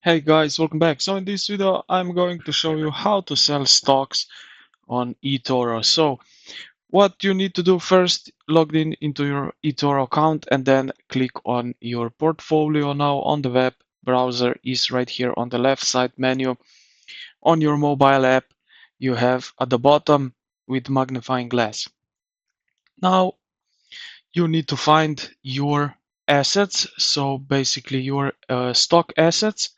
Hey guys, welcome back. So in this video, I'm going to show you how to sell stocks on eToro. So what you need to do first, log in into your eToro account and then click on your portfolio. Now on the web browser is right here on the left side menu. On your mobile app, you have at the bottom with magnifying glass. Now you need to find your assets. So basically your stock assets.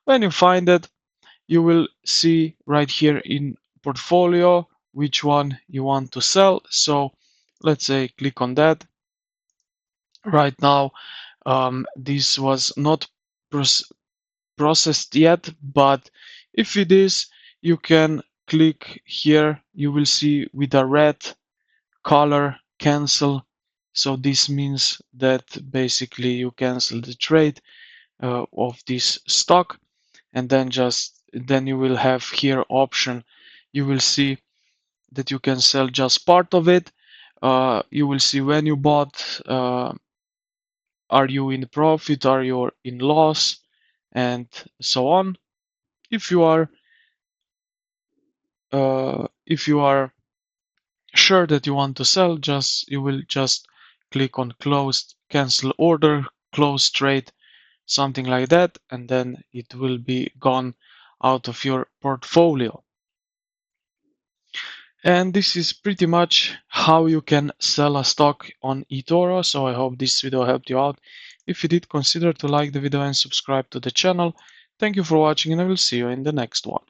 When you find it, you will see right here in portfolio which one you want to sell. So let's say click on that. Right now, this was not processed yet, but if it is, you can click here. You will see with a red color cancel. So this means that basically you cancel the trade of this stock, and then you will have here option. You will see that you can sell just part of it. You will see when you bought, are you in profit, are you in loss, and so on. If you are sure that you want to sell, you will just click on closed, cancel order, close trade, something like that, and then it will be gone out of your portfolio. And this is pretty much how you can sell a stock on eToro. So I hope this video helped you out. If you did, consider to like the video and subscribe to the channel. Thank you for watching, and I will see you in the next one.